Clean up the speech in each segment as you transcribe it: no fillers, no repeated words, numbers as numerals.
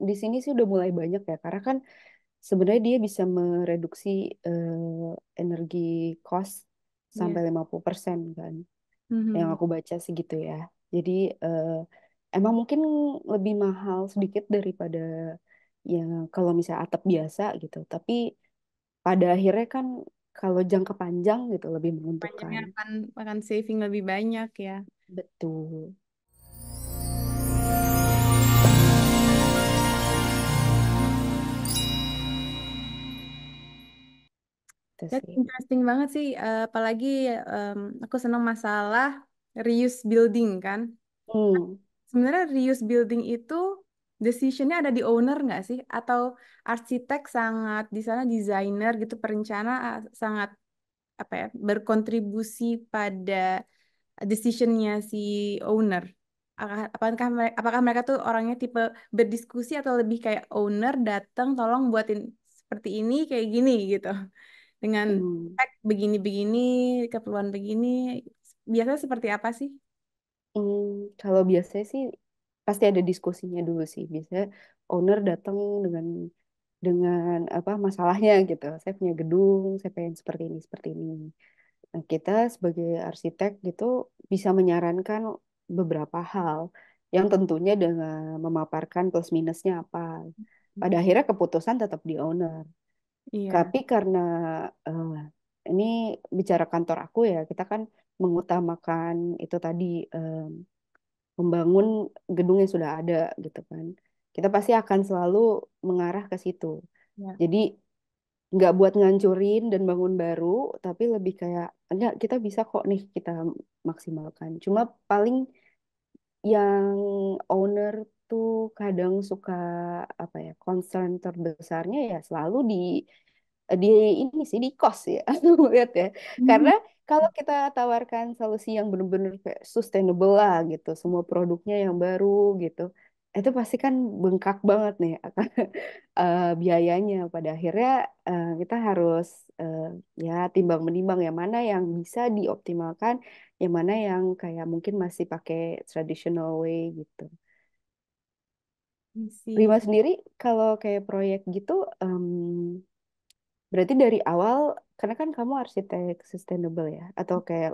di sini sih udah mulai banyak ya, karena kan sebenarnya dia bisa mereduksi energi cost Iya. sampai 50% kan. Yang Mhm. aku baca sih gitu ya. Jadi eh, emang mungkin lebih mahal sedikit daripada yang kalau misalnya atap biasa gitu. Tapi pada akhirnya kan kalau jangka panjang gitu lebih menguntungkan. Panjangnya akan saving lebih banyak ya. Betul. Itu That's sih. interesting banget sih, apalagi aku senang masalah reuse building kan. Hmm. Sebenarnya reuse building itu decisionnya ada di owner nggak sih? Atau arsitek sangat di sana desainer gitu perencana sangat apa ya berkontribusi pada decisionnya si owner. Apakah mereka tuh orangnya tipe berdiskusi atau lebih kayak owner datang tolong buatin seperti ini kayak gini gitu dengan Hmm. spek begini-begini keperluan begini biasanya seperti apa sih? Hmm, kalau biasanya sih pasti ada diskusinya dulu sih. Biasanya owner datang dengan apa masalahnya gitu. Saya punya gedung, saya pengen seperti ini, seperti ini. Nah, kita sebagai arsitek gitu bisa menyarankan beberapa hal yang tentunya dengan memaparkan plus minusnya apa. Pada akhirnya keputusan tetap di owner. Iya, Tapi karena eh, ini bicara kantor aku ya, kita kan mengutamakan itu tadi membangun gedung yang sudah ada gitu kan. Kita pasti akan selalu mengarah ke situ. ya. Jadi nggak buat ngancurin dan bangun baru, tapi lebih kayak enggak kita bisa kok nih kita maksimalkan. Cuma paling yang owner tuh kadang suka apa ya concern terbesarnya ya selalu di ini sih di cost ya aku lihat ya karena Mhm. kalau kita tawarkan solusi yang benar-benar kayak sustainable lah gitu semua produknya yang baru gitu itu pasti kan bengkak banget nih akan biayanya pada akhirnya kita harus eh, ya timbang menimbang yang mana yang bisa dioptimalkan yang mana yang kayak mungkin masih pakai traditional way gitu. I see. Rima sendiri kalau kayak proyek gitu berarti dari awal, karena kan kamu arsitek sustainable ya, atau kayak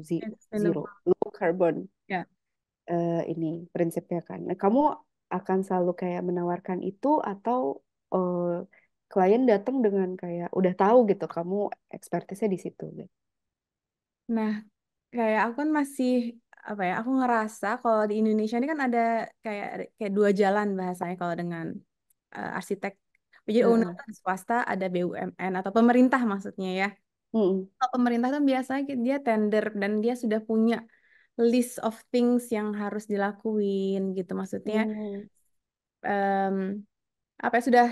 zero, Sustainable. low carbon Ya. ini prinsipnya kan. Nah, kamu akan selalu kayak menawarkan itu atau eh, klien datang dengan kayak udah tahu gitu, kamu expertise-nya di situ gitu. Nah, kayak aku kan masih apa ya? Aku ngerasa kalau di Indonesia ini kan ada kayak kayak dua jalan bahasanya kalau dengan arsitek. Jadi owner Heeh. tuh ada swasta, ada BUMN atau pemerintah maksudnya ya. Mm-mm. Kalau pemerintah tuh biasanya dia tender dan dia sudah punya list of things yang harus dilakuin gitu. Maksudnya Mm. em, apa ya, sudah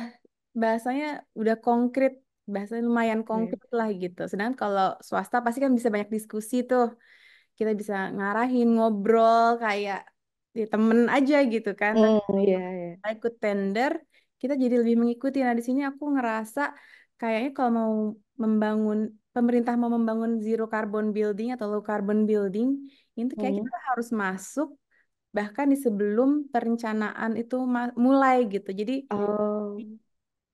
bahasanya udah konkret, bahasanya lumayan Oke. konkret lah gitu. Sedangkan kalau swasta pasti kan bisa banyak diskusi tuh. Kita bisa ngarahin, ngobrol kayak di temen aja gitu kan. Tapi Iya, iya. kita ikut tender, kita jadi lebih mengikuti. Nah, di sini aku ngerasa kayaknya kalau mau membangun, pemerintah mau membangun zero carbon building atau low carbon building, itu kayak Mm. kita harus masuk bahkan di sebelum perencanaan itu mulai gitu. Jadi Oh.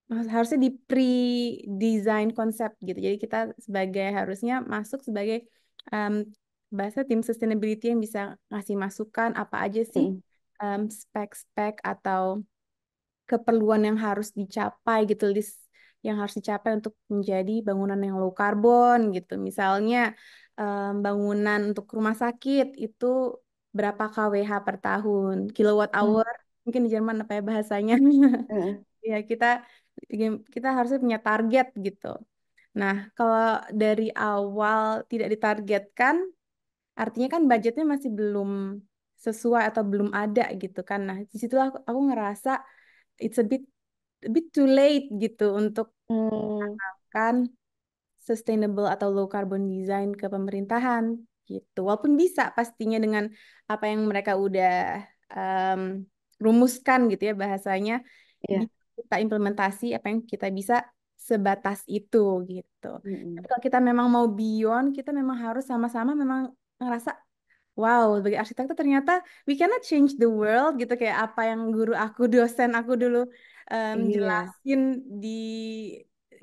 harusnya di pre-design konsep gitu. Jadi kita sebagai harusnya masuk sebagai em, bahasa tim sustainability yang bisa ngasih masukan apa aja sih Mm. spek-spek atau keperluan yang harus dicapai gitu, list yang harus dicapai untuk menjadi bangunan yang low carbon gitu. Misalnya bangunan untuk rumah sakit itu berapa kWh per tahun, kilowatt Mm. hour, mungkin di Jerman apa ya bahasanya. Heeh. Ya, kita harusnya punya target gitu. Nah, kalau dari awal tidak ditargetkan, artinya kan budgetnya masih belum sesuai atau belum ada gitu kan. Nah, disitulah aku ngerasa it's a bit too late gitu untuk Mm. kan sustainable atau low carbon design ke pemerintahan gitu. Walaupun bisa pastinya dengan apa yang mereka udah em, rumuskan gitu ya bahasanya, Iya. bisa kita implementasi apa yang kita bisa sebatas itu gitu. Tapi Mm-mm. kalau kita memang mau beyond, kita memang harus sama-sama memang ngerasa wow, sebagai arsitek tuh ternyata we cannot change the world gitu, kayak apa yang guru aku, dosen aku dulu Iya. jelasin di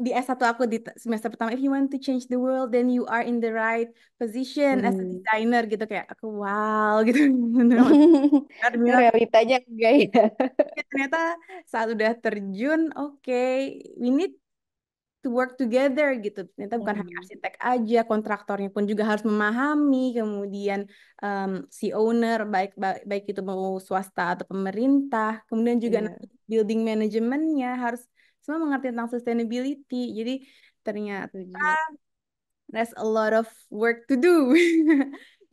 S1 aku di semester pertama, if you want to change the world then you are in the right position as a Mm. designer gitu, kayak aku wow gitu. Nah, Bilang, realitanya enggak ya. "Ya, ternyata saat udah terjun, oke, we need to work together gitu. Ternyata bukan hanya Mm. arsitek aja, kontraktornya pun juga harus memahami, kemudian si owner baik, baik baik itu mau swasta atau pemerintah, kemudian juga nanti Iya, building manajemennya harus semua mengerti tentang sustainability. Jadi ternyata setuju. there's a lot of work to do.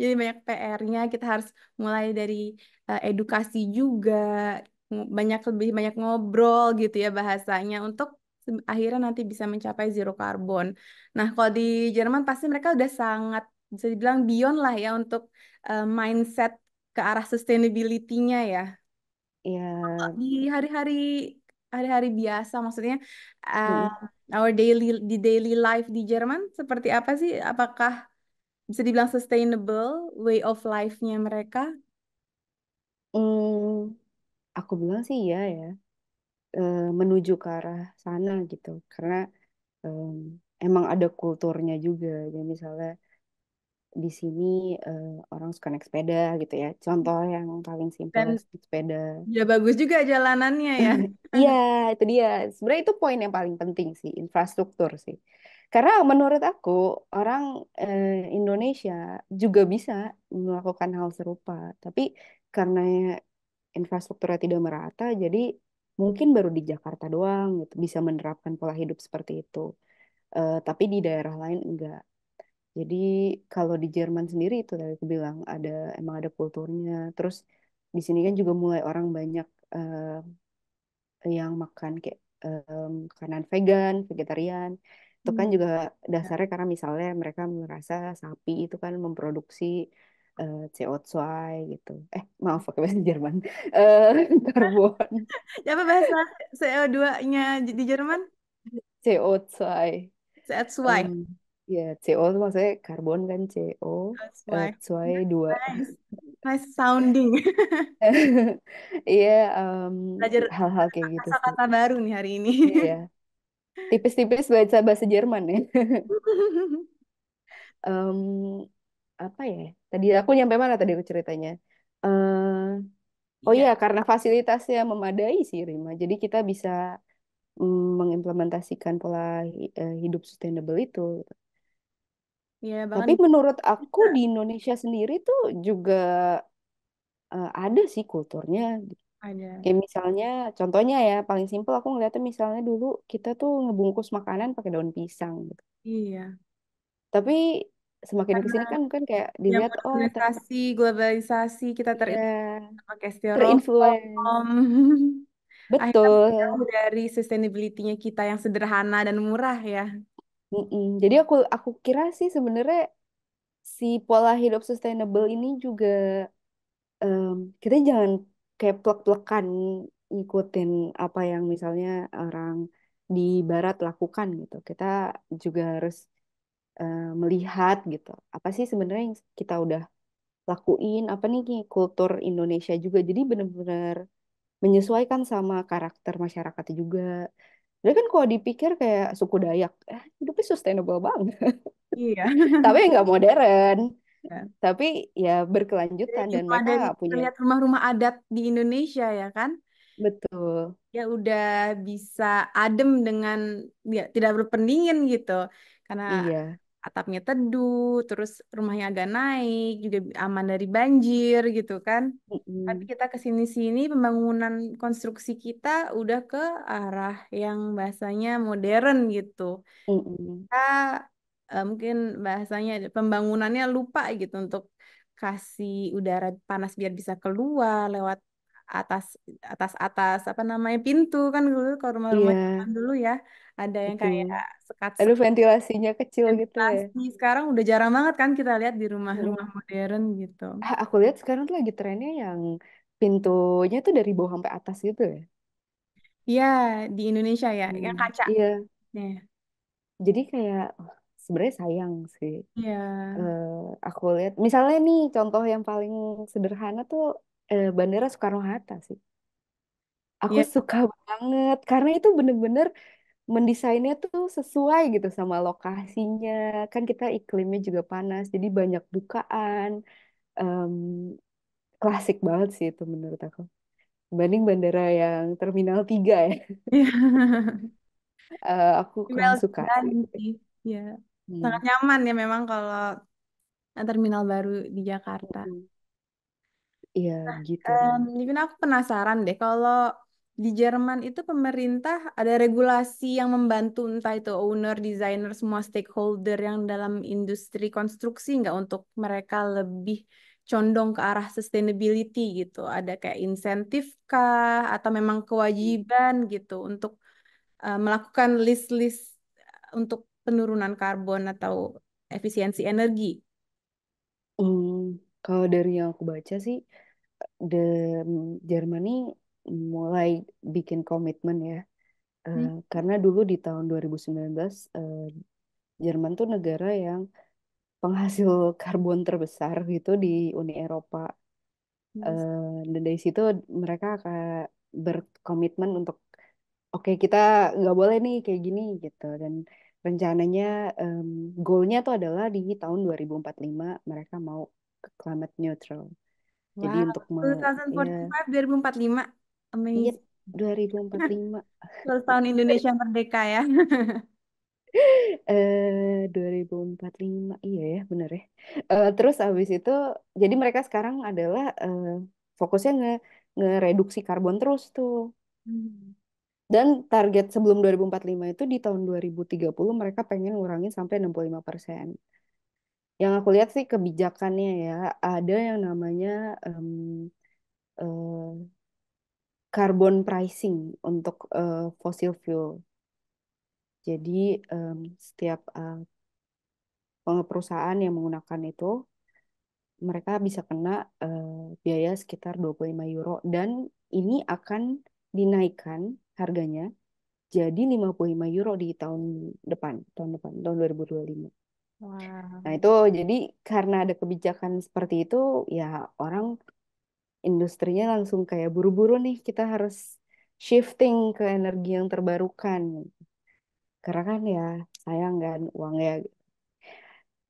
Jadi banyak PR-nya, kita harus mulai dari edukasi juga, banyak lebih banyak ngobrol gitu ya bahasanya untuk akhirnya nanti bisa mencapai zero carbon. Nah, kalau di Jerman pasti mereka udah sangat bisa dibilang beyond lah ya untuk mindset ke arah sustainability-nya ya. Ya, Di hari-hari hari-hari biasa maksudnya uh, mm, our daily life di Jerman seperti apa sih? Apakah bisa dibilang sustainable way of life-nya mereka? aku bilang sih iya ya, menuju ke arah sana gitu. Karena em, emang ada kulturnya juga. Jadi misalnya di sini orang suka naik sepeda gitu ya. Contoh yang paling simpel Dan naik sepeda. ya bagus juga jalanannya ya. Iya, itu dia. Sebenarnya itu poin yang paling penting sih, infrastruktur sih. Karena menurut aku, orang Indonesia juga bisa melakukan hal serupa. Tapi karena infrastrukturnya tidak merata, jadi mungkin baru di Jakarta doang gitu bisa menerapkan pola hidup seperti itu. Tapi di daerah lain enggak. Jadi kalau di Jerman sendiri itu tadi aku bilang emang ada kulturnya. Terus di sini kan juga mulai orang banyak yang makan kayak makanan vegan, vegetarian. Itu kan Hmm. juga dasarnya karena misalnya mereka merasa sapi itu kan memproduksi CO2 gitu. Maaf pakai bahasa Jerman. Eh, karbon. Apa bahasa CO2-nya di Jerman? CO2. That's why. Em, ya, CO itu maksudnya karbon kan CO, That's why. 2 dua. Nice. Nice sounding. Iya, Belajar hal-hal kayak gitu sih. kata-kata baru nih hari ini. Iya, tipis-tipis baca bahasa Jerman ya. Em, apa ya? Tadi aku nyampe mana tadi aku ceritanya? Oh Iya, iya, karena fasilitasnya memadai sih Rima. Jadi kita bisa mengimplementasikan pola hidup sustainable itu. iya bahkan Tapi menurut aku bisa di Indonesia sendiri tuh juga ada sih kulturnya. ada. Kayak misalnya, contohnya ya, paling simpel aku ngeliatnya misalnya dulu kita tuh ngebungkus makanan pakai daun pisang gitu. Iya. Tapi semakin ke Karena sini kan mungkin kayak yang dilihat, oh modernisasi, globalisasi, kita iya, pakai styrofoam. terinfluence. Akhirnya Betul. jauh dari sustainability-nya kita yang sederhana dan murah ya. Mm-mm. Jadi aku kira sih sebenarnya si pola hidup sustainable ini juga kita jangan kayak plek-plekan ngikutin apa yang misalnya orang di barat lakukan gitu. Kita juga harus melihat gitu. Apa sih sebenarnya yang kita udah lakuin, apa nih kultur Indonesia juga. Jadi benar-benar menyesuaikan sama karakter masyarakat juga. Jadi kan kalau dipikir kayak suku Dayak, hidupnya sustainable banget. Iya. Tapi nggak modern. Ya. Tapi ya Dari berkelanjutan dan cuma mereka dari nggak kita punya. lihat rumah-rumah adat di Indonesia ya kan, Betul. ya udah bisa adem dengan ya tidak perlu pendingin gitu, karena Iya. atapnya teduh, terus rumahnya agak naik, juga aman dari banjir gitu kan. Tapi Mm-mm. kita ke sini-sini pembangunan konstruksi kita udah ke arah yang bahasanya modern gitu. Mm-mm. Kita mungkin bahasanya pembangunannya lupa gitu untuk kasih udara panas biar bisa keluar lewat atas atas apa namanya pintu kan dulu kalau rumah-rumah Iya, zaman dulu ya ada yang kayak betul. Ada sekat-sekat ventilasinya kecil gitu ya. ventilasi. Sekarang udah jarang banget kan kita lihat di rumah-rumah Mm. modern gitu. Aku lihat sekarang tuh lagi trennya yang pintunya tuh dari bawah sampai atas gitu ya. Iya, di Indonesia ya, yang kaca. Iya, Ya. jadi kayak wah, sebenarnya sayang sih. Iya. Eh, aku lihat misalnya nih contoh yang paling sederhana tuh Bandara Soekarno-Hatta sih. Aku Iya. suka banget karena itu bener-bener mendesainnya tuh sesuai gitu sama lokasinya. Kan kita iklimnya juga panas, jadi banyak bukaan. Em, Klasik banget sih itu menurut aku. Dibanding bandara yang Terminal 3 ya. Iya. Aku kurang Email suka sih. lain sih. Iya. Sangat Hmm. nyaman ya memang kalau terminal baru di Jakarta. Mm. Iya gitu. Mungkin aku penasaran deh kalau di Jerman itu pemerintah ada regulasi yang membantu entah itu owner, desainer, semua stakeholder yang dalam industri konstruksi nggak untuk mereka lebih condong ke arah sustainability gitu. Ada kayak insentif kah atau memang kewajiban gitu untuk melakukan list-list untuk penurunan karbon atau efisiensi energi. Hmm, Kalau dari yang aku baca sih, the Jerman mulai bikin komitmen ya. Hmm. Karena dulu di tahun 2019 Jerman tuh negara yang penghasil karbon terbesar gitu di Uni Eropa. Dan dari situ mereka akan berkomitmen untuk oke kita nggak boleh nih kayak gini gitu. Dan rencananya em, goalnya tuh adalah di tahun 2045 mereka mau ke climate neutral. Jadi Wow, untuk ya 2045, 2045. iya Amazing. 2045 Tahun Indonesia merdeka ya. 2045 iya ya bener ya. Terus habis itu jadi mereka sekarang adalah fokusnya ngereduksi karbon terus tuh. Hmm. Dan target sebelum 2045 itu di tahun 2030 mereka pengen ngurangin sampai 65%. Yang aku lihat sih kebijakannya ya ada yang namanya em, eh, carbon pricing untuk fossil fuel. Jadi setiap perusahaan yang menggunakan itu mereka bisa kena biaya sekitar 25 euro dan ini akan dinaikkan harganya jadi 55 euro di tahun depan, tahun 2025. Nah, Wow. itu jadi karena ada kebijakan seperti itu, ya orang industrinya langsung kayak buru-buru nih kita harus shifting ke energi yang terbarukan. Karena kan ya sayang kan uangnya.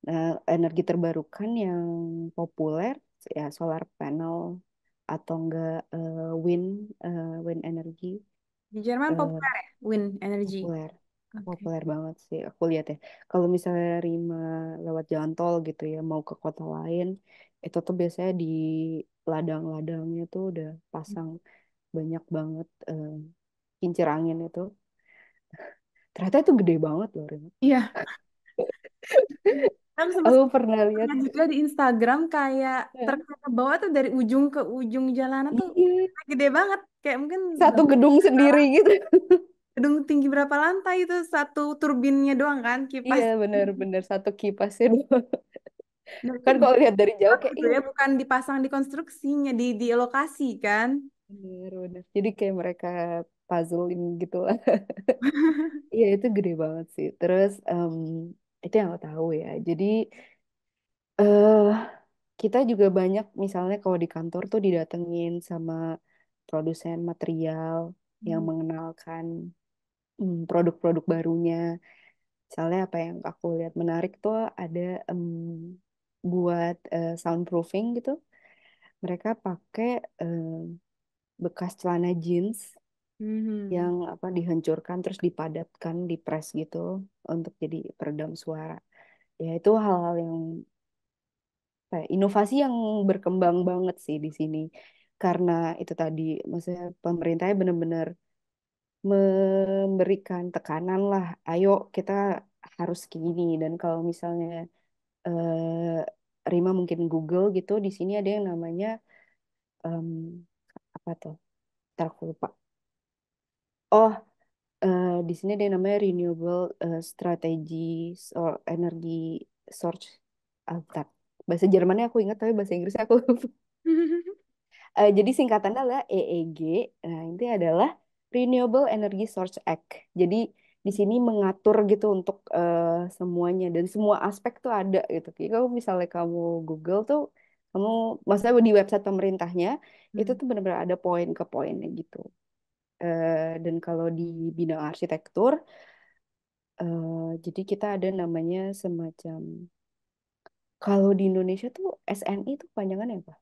Nah, energi terbarukan yang populer ya solar panel atau enggak wind energy Di Jerman eh, populer ya, wind energy. populer Oke. populer banget sih aku lihat ya. Kalau misalnya Rima lewat jalan tol gitu ya mau ke kota lain itu tuh biasanya di ladang-ladangnya tuh udah pasang banyak banget kincir angin itu. Ternyata itu gede banget loh Rima. Iya, aku sempat Aku pernah lihat. lihat juga di Instagram kayak Ya. truk ke bawah tuh dari ujung ke ujung jalanan tuh Iya, gede banget. Kayak mungkin satu gedung sendiri gitu. gedung tinggi berapa lantai itu satu turbinnya doang kan kipas. Iya benar-benar satu kipasnya doang. Nah, itu Kan kalau lihat dari jauh kayak gitu ih ya, bukan dipasang di konstruksinya, di lokasi kan. bener-bener. Jadi kayak mereka puzzling gitu lah. Iya itu gede banget sih. Terus itu yang aku tahu ya. Jadi eh kita juga banyak misalnya kalau di kantor tuh didatengin sama produsen material yang Hmm. mengenalkan produk-produk barunya. Misalnya apa yang aku lihat menarik tuh ada buat soundproofing gitu. Mereka pakai bekas celana jeans Mhm. yang apa dihancurkan terus dipadatkan, dipres gitu untuk jadi peredam suara. Ya itu hal-hal yang apa ya, inovasi yang berkembang banget sih di sini. Karena itu tadi, maksudnya pemerintahnya benar-benar memberikan tekanan lah, ayo kita harus gini. Dan kalau misalnya Rima mungkin Google gitu, di sini ada yang namanya em, apa tuh? Ntar aku lupa. Oh, di sini ada yang namanya Renewable Strategy or Energy Source. Bentar. Bahasa Jermannya aku ingat, tapi bahasa Inggrisnya aku lupa. Jadi singkatannya adalah EEG. Nah, ini adalah Renewable Energy Source Act. Jadi di sini mengatur gitu untuk semuanya dan semua aspek tuh ada gitu. Jadi kalau misalnya kamu Google tuh, kamu maksudnya di website pemerintahnya itu Hmm. tuh benar-benar ada poin ke poinnya gitu. Dan kalau di bidang arsitektur, jadi kita ada namanya semacam, kalau di Indonesia tuh SNI tuh panjangannya apa?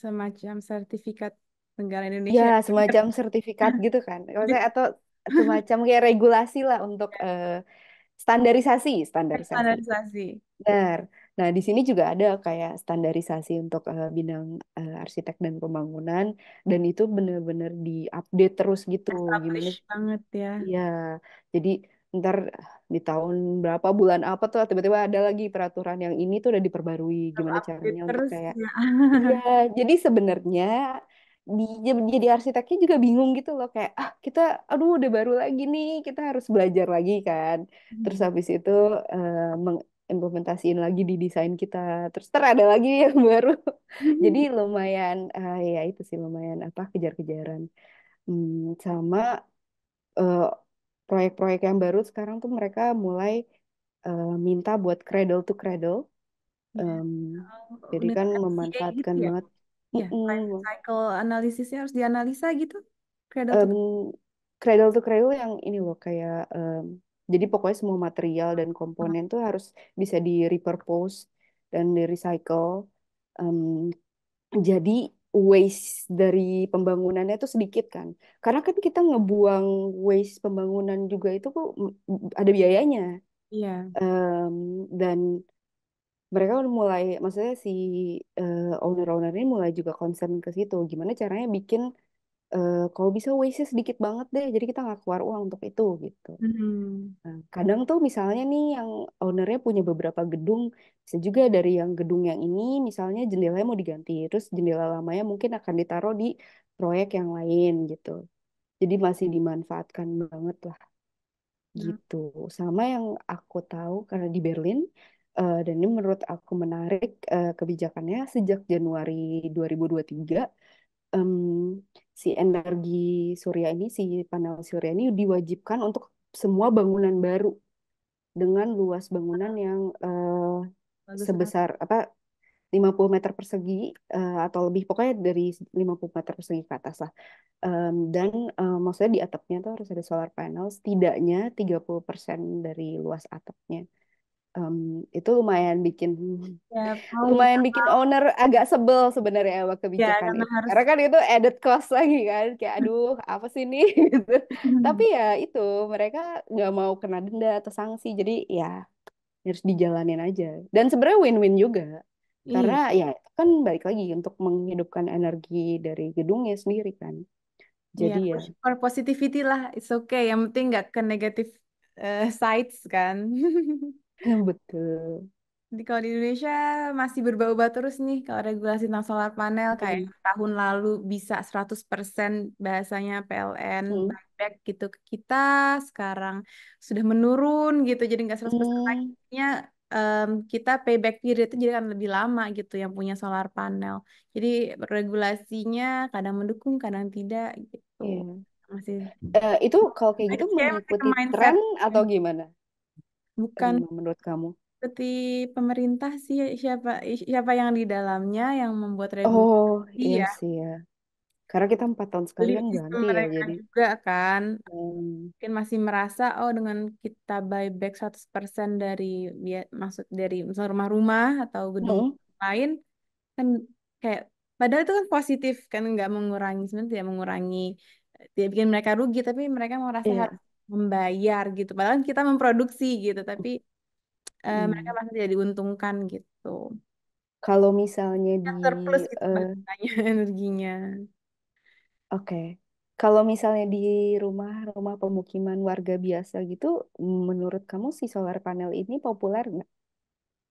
Semacam sertifikat negara Ya, Indonesia. semacam sertifikat gitu kan. Maksudnya atau semacam kayak regulasi lah untuk standarisasi, standarisasi. Standarisasi. Benar. Nah, di sini juga ada kayak standarisasi untuk bidang arsitek dan pembangunan, dan itu benar-benar diupdate terus gitu. Gimana? Establish banget ya. Iya, jadi ntar di tahun berapa bulan apa tuh tiba-tiba ada lagi peraturan yang ini tuh udah diperbarui. Gimana Update caranya untuk terus kayak ya. iya, jadi sebenarnya jadi arsiteknya juga bingung gitu loh kayak kita aduh udah baru lagi nih kita harus belajar lagi kan. Terus Hmm. habis itu mengimplementasiin lagi di desain kita. Terus ada lagi yang baru. Jadi lumayan ya itu sih lumayan apa kejar-kejaran. Sama eh, proyek-proyek yang baru sekarang tuh mereka mulai minta buat cradle to cradle. Ya. Em, jadi Udah kan FCA gitu memanfaatkan ya. banget. Ya, life Mm-mm. cycle analisisnya harus dianalisa gitu. Cradle to Em, Cradle to cradle yang ini loh kayak jadi pokoknya semua material dan komponen tuh harus bisa di repurpose dan di recycle. Em, jadi waste dari pembangunannya itu sedikit kan. Karena kan kita ngebuang waste pembangunan juga itu kok ada biayanya. Iya. Dan mereka udah mulai, maksudnya si owner-owner ini mulai juga concern ke situ. Gimana caranya bikin kalau bisa waste-nya sedikit banget deh, jadi kita nggak keluar uang untuk itu gitu. Hmm. Nah, kadang tuh misalnya nih yang ownernya punya beberapa gedung, bisa juga dari yang gedung yang ini misalnya jendelanya mau diganti, terus jendela lamanya mungkin akan ditaruh di proyek yang lain gitu. Jadi masih dimanfaatkan banget lah Nah, gitu. Sama yang aku tahu karena di Berlin, dan ini menurut aku menarik kebijakannya sejak Januari 2023, em, si energi surya ini, si panel surya ini diwajibkan untuk semua bangunan baru dengan luas bangunan yang bagus banget. sebesar apa 50 meter persegi atau lebih pokoknya dari 50 meter persegi ke atas lah. Dan maksudnya di atapnya tuh harus ada solar panel setidaknya 30% dari luas atapnya. Em, itu Ya, mau lumayan nggak bikin mau. owner agak sebel sebenarnya sama Ya, kebijakan karena itu. harus. Karena kan itu added cost lagi kan, kayak aduh apa sih ini gitu. Tapi ya itu mereka nggak mau kena denda atau sanksi, jadi ya harus dijalanin aja. Dan sebenarnya win-win juga, karena Iya, ya itu kan balik lagi untuk menghidupkan energi dari gedungnya sendiri kan. iya, Jadi ya push for positivity lah. It's okay. Yang penting nggak ke negative sides kan. betul. Jadi kalau di Indonesia masih berubah-ubah terus nih kalau regulasi tentang solar panel kayak Hmm. tahun lalu bisa 100% bahasanya PLN Hmm. buyback gitu ke kita, sekarang sudah menurun gitu jadi nggak 100% lagi. Hmm. Artinya, kita payback period itu jadi kan lebih lama gitu yang punya solar panel. Jadi regulasinya kadang mendukung, kadang tidak gitu. Iya. Masih Itu kalau kayak gitu kayak masih ke mengikuti mindset tren atau gimana? bukan Menurut kamu? seperti pemerintah sih siapa siapa yang di dalamnya yang membuat Oh, regulasi iya ya sih ya. Karena kita 4 tahun sekali belief kan system ganti ya, mereka jadi. juga kan Hmm. mungkin masih merasa oh dengan kita buyback 100% dari maksud dari misalnya rumah-rumah atau gedung Mm-mm. lain kan kayak padahal itu kan positif kan nggak mengurangi sebenarnya tidak mengurangi tidak bikin mereka rugi tapi mereka merasa Iya. harus membayar gitu padahal kita memproduksi gitu tapi mereka Hmm. masih tidak diuntungkan gitu. Kalau misalnya di, Yang surplus gitu eh, bahasanya energinya oke. Kalau misalnya di rumah-rumah pemukiman warga biasa gitu, menurut kamu si solar panel ini populer nggak?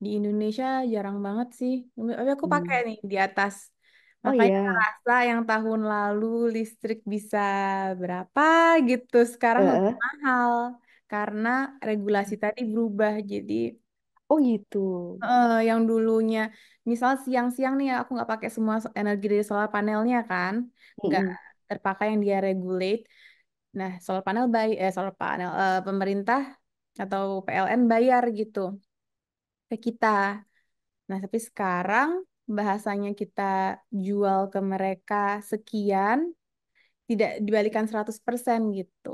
di Indonesia jarang banget sih tapi aku pakai Hmm. nih di atas Oh makanya iya. merasa yang tahun lalu listrik bisa berapa gitu sekarang lebih Eh, mahal karena regulasi tadi berubah jadi oh gitu. yang dulunya misal siang-siang nih aku nggak pakai semua energi dari solar panelnya kan nggak Mm-mm. terpakai yang dia regulate Nah, solar panel pemerintah atau PLN bayar gitu ke kita. Nah, tapi sekarang bahasanya kita jual ke mereka sekian, tidak dibalikan 100% gitu.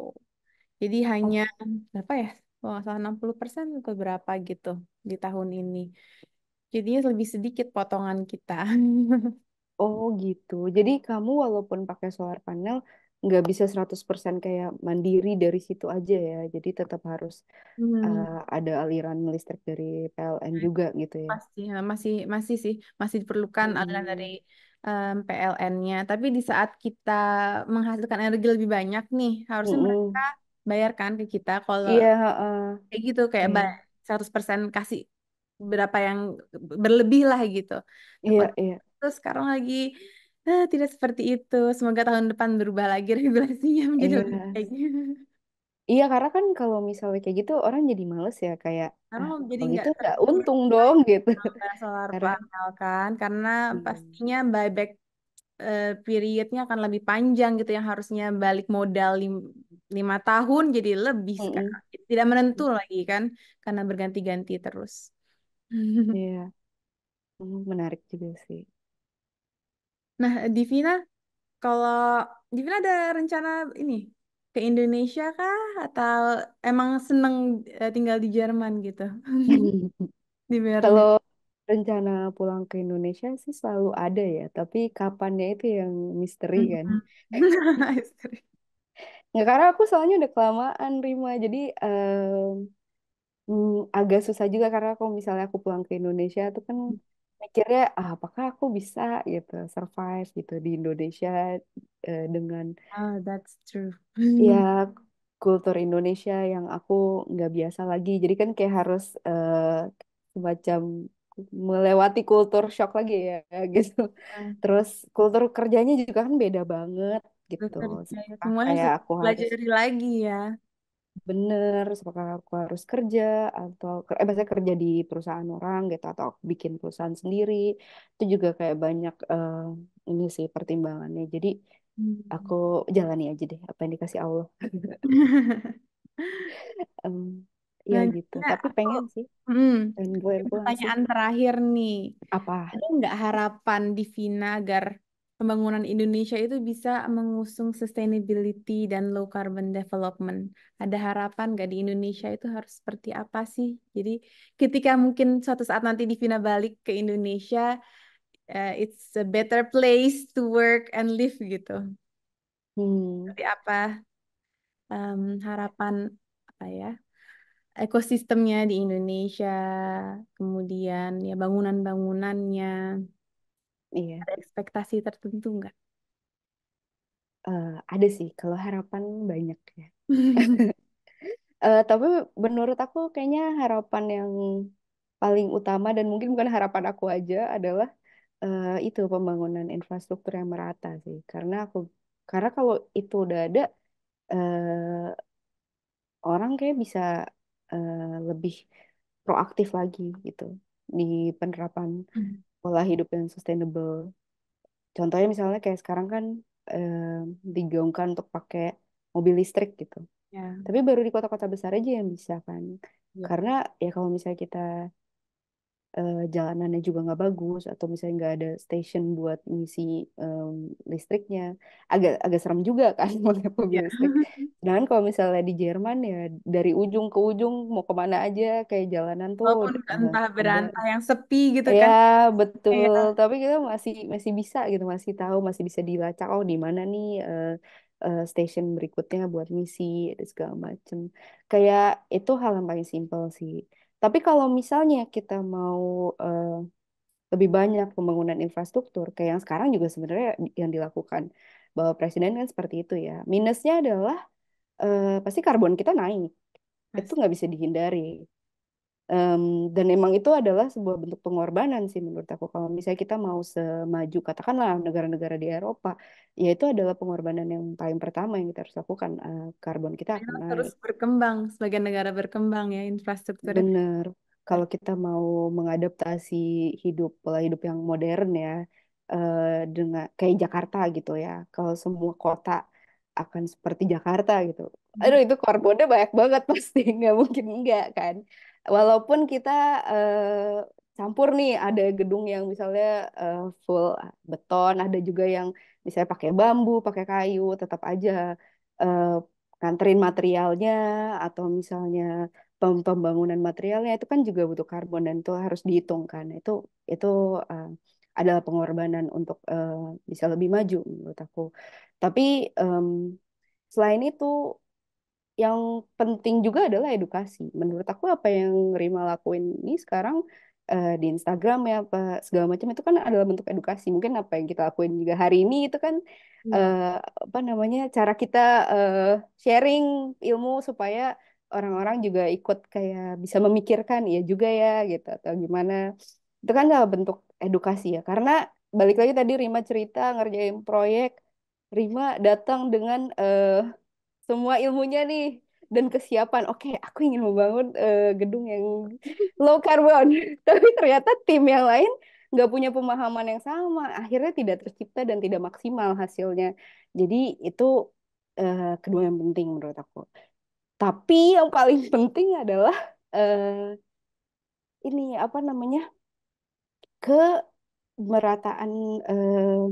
Jadi hanya Oh, berapa ya? Kalau nggak salah 60% atau berapa gitu di tahun ini. Jadinya lebih sedikit potongan kita. oh gitu. Jadi kamu walaupun pakai solar panel nggak bisa 100% kayak mandiri dari situ aja ya. Jadi tetap harus Hmm. ada aliran listrik dari PLN juga gitu ya. Masih sih, masih diperlukan aliran dari Mm-mm. PLN-nya. Tapi di saat kita menghasilkan energi lebih banyak nih, harusnya mereka Mm-mm. bayarkan ke kita kalau Iya, heeh. kayak gitu, kayak Iya, 100% kasih berapa yang berlebih lah gitu. iya, Takut iya, terus sekarang lagi tidak seperti itu. Semoga tahun depan berubah lagi regulasinya menjadi lebih iya. baik. Iya, karena kan kalau misalnya kayak gitu orang jadi males ya kayak Karena ah jadi kalau nggak gitu nggak tergiur untung dong gitu. solar Karena panel kan, karena iya. pastinya buyback periodnya akan lebih panjang gitu yang harusnya balik modal 5 tahun jadi lebih Mm-mm. sekarang. Tidak menentu lagi kan karena berganti-ganti terus. Iya, menarik juga sih. Nah, kalau Divina ada rencana ini ke Indonesia kah atau emang seneng tinggal di Jerman gitu di Berlin? Kalau rencana pulang ke Indonesia sih selalu ada ya, tapi kapannya itu yang misteri kan. Mhm. Istri. Nggak, karena aku soalnya udah kelamaan Rima, jadi agak susah juga karena kalau misalnya aku pulang ke Indonesia tuh kan mikirnya apakah aku bisa gitu survive gitu di Indonesia dengan Oh, that's true. ya kultur Indonesia yang aku nggak biasa lagi. Jadi kan kayak harus semacam melewati kultur shock lagi ya gitu. Nah, Terus kultur kerjanya juga kan beda banget gitu. bekerja ya. Apakah Semuanya kayak harus aku harus pelajari lagi ya. bener, apakah aku harus kerja atau maksudnya kerja di perusahaan orang gitu atau aku bikin perusahaan sendiri. Itu juga kayak banyak ini sih pertimbangannya. Jadi Hmm. aku jalani aja deh apa yang dikasih Allah. Em, ya Nah, gitu. Gina, Tapi aku pengen sih, hmm, pengen pulang sih. pertanyaan terakhir nih. Apa? Ada nggak harapan di Vina agar pembangunan Indonesia itu bisa mengusung sustainability dan low carbon development? Ada harapan nggak di Indonesia itu harus seperti apa sih? Jadi ketika mungkin suatu saat nanti di Vina balik ke Indonesia, it's a better place to work and live gitu. Hmm, Seperti apa harapan apa ya? Ekosistemnya di Indonesia, kemudian ya bangunan-bangunannya, iya. ada ekspektasi tertentu nggak? Ada sih. Kalau harapan banyak ya. Tapi menurut aku kayaknya harapan yang paling utama dan mungkin bukan harapan aku aja adalah itu pembangunan infrastruktur yang merata sih. Karena kalau itu udah ada, orang kayak bisa lebih proaktif lagi gitu di penerapan pola hidup yang sustainable. Contohnya misalnya kayak sekarang kan eh, digaungkan untuk pakai mobil listrik gitu. Ya, Tapi baru di kota-kota besar aja yang bisa kan. ya. Karena ya kalau misalnya kita jalanannya juga nggak bagus atau misalnya nggak ada station buat ngisi em, listriknya, agak agak serem juga kan pakai mobil Ya. listrik. Dan kalau misalnya di Jerman ya dari ujung ke ujung mau kemana aja kayak jalanan tuh Walaupun entah ada. berantah yang sepi gitu Ya kan. betul, Kayak tapi kita masih masih bisa gitu, masih tahu, masih bisa dilacak oh di mana nih stasiun berikutnya buat ngisi dan segala macem. Kayak itu hal yang paling simpel sih. Tapi kalau misalnya kita mau eh, lebih banyak pembangunan infrastruktur, kayak yang sekarang juga sebenarnya yang dilakukan bahwa presiden kan seperti itu ya. Minusnya adalah pasti karbon kita naik, itu Mas, nggak bisa dihindari. Em, dan emang itu adalah sebuah bentuk pengorbanan sih menurut aku. Kalau misalnya kita mau semaju katakanlah negara-negara di Eropa, ya itu adalah pengorbanan yang paling pertama yang kita harus lakukan. Karbon kita akan memang terus naik. berkembang sebagai negara berkembang ya infrastrukturnya. Bener. Kalau kita mau mengadaptasi pola hidup yang modern ya, dengan kayak Jakarta gitu ya. Kalau semua kota akan seperti Jakarta gitu. Aduh itu karbonnya banyak banget pasti, nggak mungkin enggak kan. Walaupun kita campur nih, ada gedung yang misalnya full beton, ada juga yang misalnya pakai bambu, pakai kayu, tetap aja eh, nganterin materialnya atau misalnya pembangunan materialnya itu kan juga butuh karbon dan itu harus dihitung kan. Itu eh, adalah pengorbanan untuk bisa lebih maju menurut aku. Tapi em, selain itu, yang penting juga adalah edukasi. Menurut aku apa yang Rima lakuin ini sekarang di Instagram ya apa segala macam itu kan adalah bentuk edukasi. Mungkin apa yang kita lakuin juga hari ini itu kan Iya, eh, apa namanya cara kita eh, sharing ilmu supaya orang-orang juga ikut kayak bisa memikirkan ya juga ya gitu atau gimana. Itu kan adalah bentuk edukasi ya. Karena balik lagi tadi Rima cerita ngerjain proyek, Rima datang dengan semua ilmunya nih dan kesiapan. Oke, aku ingin membangun gedung yang low carbon. Tapi ternyata tim yang lain nggak punya pemahaman yang sama. Akhirnya tidak tercipta dan tidak maksimal hasilnya. Jadi itu kedua yang penting menurut aku. Tapi yang paling penting adalah ini apa namanya kemerataan eh,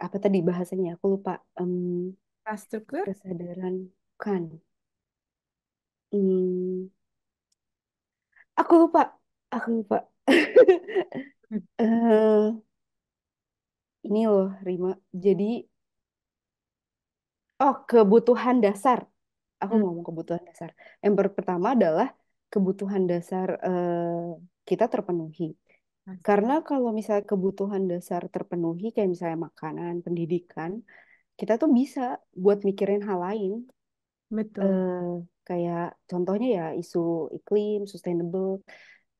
apa tadi bahasanya? Aku lupa. infrastruktur. Kesadaran bukan. Hmm, aku lupa. Aku lupa. eh ini loh, Rima. Jadi, oh, kebutuhan dasar. Aku Hmm, ngomong kebutuhan dasar. Yang pertama adalah kebutuhan dasar kita terpenuhi. pasti. Karena kalau misalnya kebutuhan dasar terpenuhi, kayak misalnya makanan, pendidikan, kita tuh bisa buat mikirin hal lain. Betul, eh Kayak contohnya ya isu iklim, sustainable.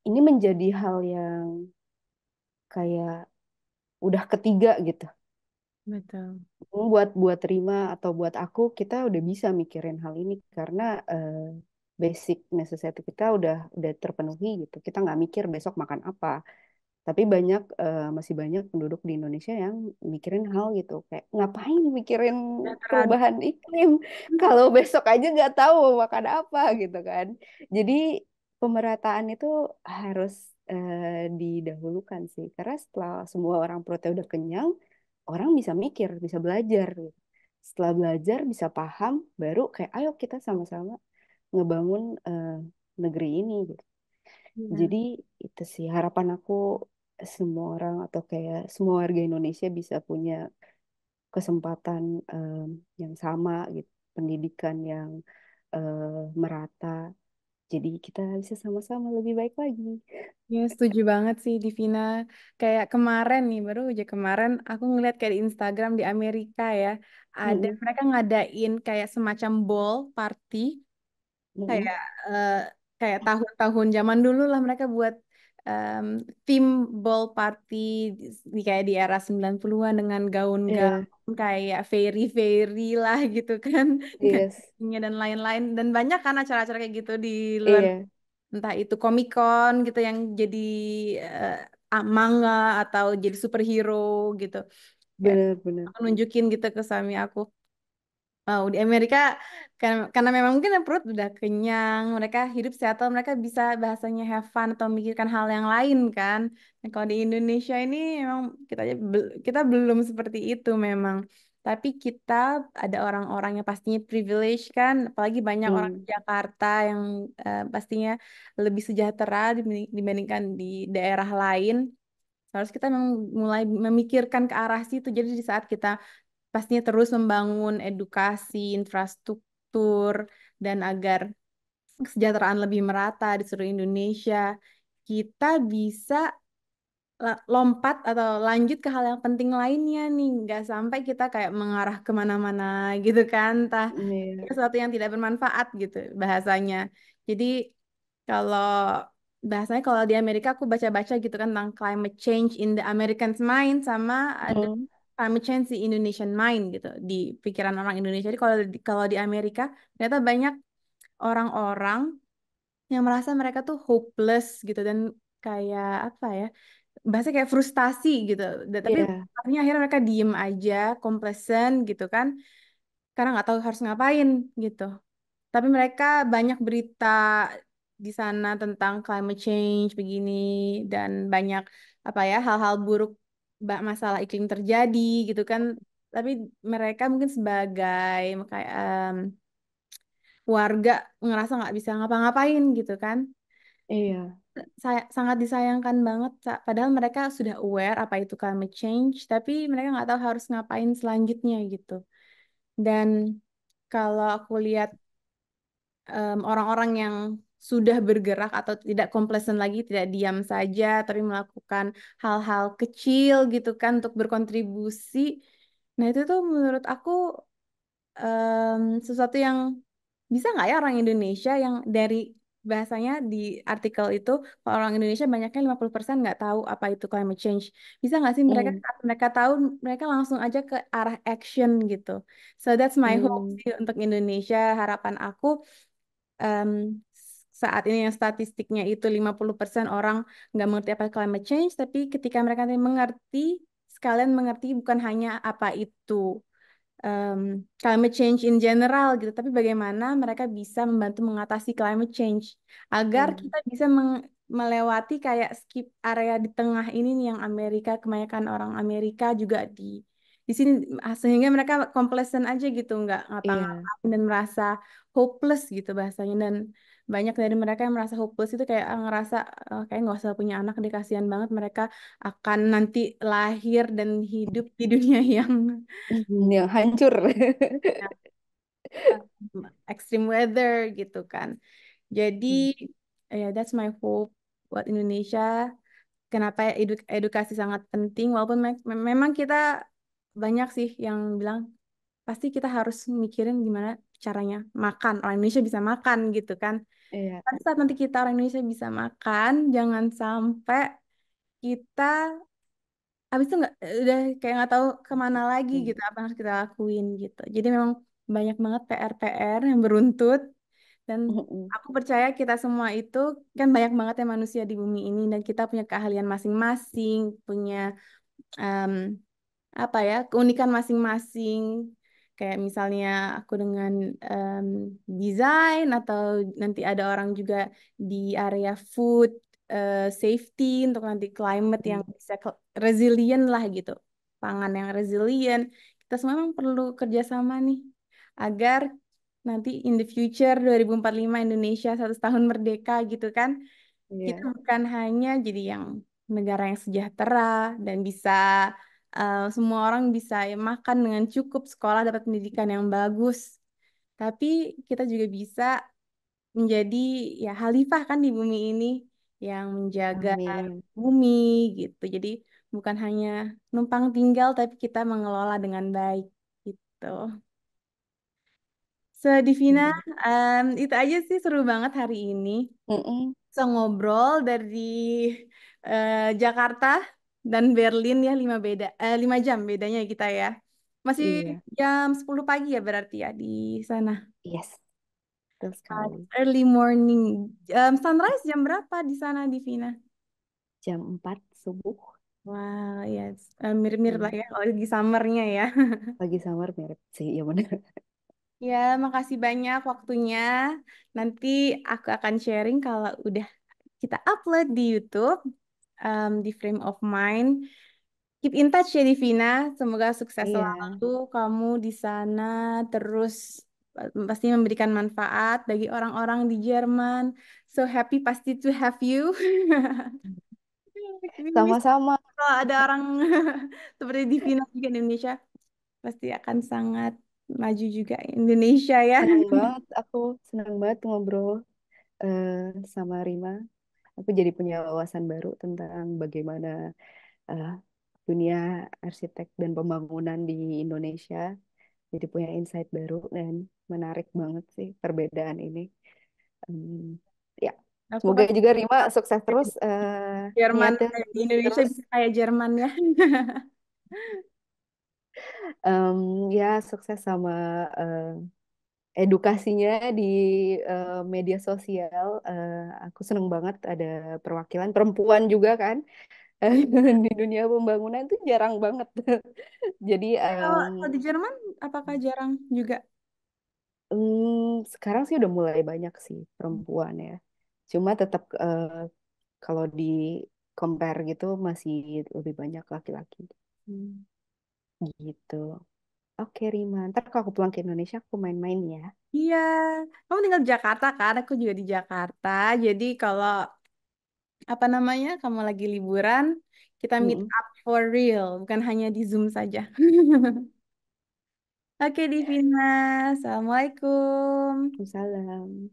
Ini menjadi hal yang kayak udah ketiga gitu. betul. Buat buat Rima atau buat aku kita udah bisa mikirin hal ini karena basic necessity kita udah terpenuhi gitu. Kita nggak mikir besok makan apa. Tapi masih banyak penduduk di Indonesia yang mikirin hal gitu. Kayak ngapain mikirin Udah terada. perubahan iklim kalau besok aja nggak tahu mau makan apa gitu kan. Jadi pemerataan itu harus didahulukan sih. Karena setelah semua orang perutnya udah kenyang, orang bisa mikir, bisa belajar gitu. Setelah belajar bisa paham, baru kayak ayo kita sama-sama ngebangun negeri ini gitu. Iya. Jadi itu sih harapan aku semua orang atau kayak semua warga Indonesia bisa punya kesempatan yang sama gitu, pendidikan yang merata. Jadi kita bisa sama-sama lebih baik lagi. Ya, setuju banget sih Divina. Kayak kemarin nih, baru aja kemarin aku ngeliat kayak di Instagram di Amerika ya, ada Mm-mm, mereka ngadain kayak semacam ball party, mm-mm. kayak eh, kayak tahun-tahun zaman dulu lah mereka buat em, theme ball party kayak di era 90-an dengan Iya, gaun-gaun kayak fairy-fairy lah gitu kan. yes, Gadingnya dan lain-lain dan banyak kan acara-acara kayak gitu di luar, iya, entah itu Comic Con gitu yang jadi manga atau jadi superhero gitu, kayak benar-benar. aku nunjukin gitu ke suami aku. Oh, di Amerika karena memang mungkin perut udah kenyang, mereka hidup sehat, atau mereka bisa bahasanya have fun atau memikirkan hal yang lain kan. Nah, kalau di Indonesia ini memang kita belum seperti itu memang. Tapi kita ada orang-orang yang pastinya privilege kan, apalagi banyak orang di Hmm, Jakarta yang pastinya lebih sejahtera dibandingkan di daerah lain. Harus kita memang mulai memikirkan ke arah situ. Jadi di saat kita pastinya terus membangun edukasi, infrastruktur, dan agar kesejahteraan lebih merata di seluruh Indonesia, kita bisa lompat atau lanjut ke hal yang penting lainnya nih. Nggak sampai kita kayak mengarah kemana-mana gitu kan, entah iya. sesuatu yang tidak bermanfaat gitu bahasanya. Jadi kalau bahasanya kalau di Amerika aku baca-baca gitu kan tentang climate change in the American's mind sama ada Hmm, climate change di Indonesian mind gitu di pikiran orang Indonesia. Jadi kalau di Amerika ternyata banyak orang-orang yang merasa mereka tuh hopeless gitu dan kayak apa ya? bahasa kayak frustasi gitu. Tapi Iya, akhirnya mereka diem aja, complacent gitu kan, karena nggak tahu harus ngapain gitu. Tapi mereka banyak berita di sana tentang climate change begini dan banyak apa ya hal-hal buruk masalah iklim terjadi gitu kan. Tapi mereka mungkin sebagai kayak warga ngerasa nggak bisa ngapa-ngapain gitu kan. iya, Saya sangat disayangkan banget, padahal mereka sudah aware apa itu climate change, tapi mereka nggak tahu harus ngapain selanjutnya gitu. Dan kalau aku lihat orang-orang yang sudah bergerak atau tidak komplasen lagi, tidak diam saja, tapi melakukan hal-hal kecil gitu kan untuk berkontribusi. Nah itu tuh menurut aku sesuatu yang bisa nggak ya orang Indonesia yang dari bahasanya di artikel itu kalau orang Indonesia banyaknya 50% nggak tahu apa itu climate change. Bisa nggak sih mereka mm, saat mereka tahu mereka langsung aja ke arah action gitu. So that's my hope mm, sih untuk Indonesia. Harapan aku em, saat ini yang statistiknya itu 50% orang nggak mengerti apa climate change, tapi ketika mereka nanti mengerti, sekalian mengerti bukan hanya apa itu em, climate change in general gitu, tapi bagaimana mereka bisa membantu mengatasi climate change agar iya, kita bisa melewati kayak skip area di tengah ini nih yang Amerika, kebanyakan orang Amerika juga di sini sehingga mereka complacent aja gitu, nggak iya. ngapa-ngapain dan merasa hopeless gitu bahasanya dan banyak dari mereka yang merasa hopeless itu kayak ngerasa kayak nggak usah punya anak deh kasihan banget mereka akan nanti lahir dan hidup di dunia yang Yang hancur. extreme weather gitu kan. Jadi Hmm, ya that's my hope buat Indonesia. Kenapa ya edukasi sangat penting walaupun memang kita banyak sih yang bilang pasti kita harus mikirin gimana caranya makan orang Indonesia bisa makan gitu kan. iya, Pada saat nanti kita orang Indonesia bisa makan, jangan sampai kita habis itu nggak udah kayak nggak tahu kemana lagi hmm, gitu apa yang harus kita lakuin gitu. Jadi memang banyak banget PR-PR yang beruntut dan mm, aku percaya kita semua itu kan banyak banget ya manusia di bumi ini dan kita punya keahlian masing-masing, punya em, apa ya keunikan masing-masing. Kayak misalnya aku dengan em, desain atau nanti ada orang juga di area food safety untuk nanti climate yang mm, bisa resilient lah gitu. Pangan yang resilient. Kita semua memang perlu kerjasama nih agar nanti in the future 2045 Indonesia 100 tahun merdeka gitu kan. Kita iya, bukan hanya jadi yang negara yang sejahtera dan bisa semua orang bisa ya, makan dengan cukup, sekolah dapat pendidikan yang bagus. Tapi kita juga bisa menjadi ya khalifah kan di bumi ini yang menjaga amin. bumi gitu. Jadi bukan hanya numpang tinggal tapi kita mengelola dengan baik gitu. So, Divina, Iya. itu aja sih seru banget hari ini. Mm-mm. Bisa ngobrol dari Jakarta dan Berlin ya 5 jam bedanya kita ya. Masih Iya, jam 10 pagi ya berarti ya di sana. yes, betul sekali. Early morning. Sunrise jam berapa di sana Divina? Jam 4 subuh. Wah, ya mirip-mirip lah Iya. ya kalau di summernya ya. Pagi summer mirip sih, ya benar. Ya, makasih banyak waktunya. Nanti aku akan sharing kalau udah kita upload di YouTube di Frame of Mind. Keep in touch ya Divina. Semoga sukses Iya, selalu kamu di sana terus pasti memberikan manfaat bagi orang-orang di Jerman. So happy pasti to have you. Wish sama-sama. kalau ada orang seperti Divina juga di Indonesia pasti akan sangat maju juga Indonesia ya. Senang banget ngobrol eh, sama Rima. Aku jadi punya wawasan baru tentang bagaimana eh, dunia arsitek dan pembangunan di Indonesia. Jadi punya insight baru dan menarik banget sih perbedaan ini. Hmm, ya, Aku semoga pasti juga Rima sukses terus Jerman niatnya di bagus Indonesia terus. bisa kayak Jerman ya. Ya, sukses sama edukasinya di media sosial. Aku seneng banget ada perwakilan perempuan juga kan Di dunia pembangunan itu jarang banget. Jadi Kalau di Jerman, apakah jarang juga? sekarang sih udah mulai banyak sih perempuan ya. Cuma tetap kalau di compare gitu masih lebih banyak laki-laki Hmm. gitu. Oke Rima, ntar kalau aku pulang ke Indonesia aku main-main ya. Iya, kamu tinggal di Jakarta kan? Aku juga di Jakarta. Jadi kalau apa namanya, kamu lagi liburan, kita meet Mm-mm. up for real, bukan hanya di Zoom saja. Oke, Divina. Assalamualaikum. Salam.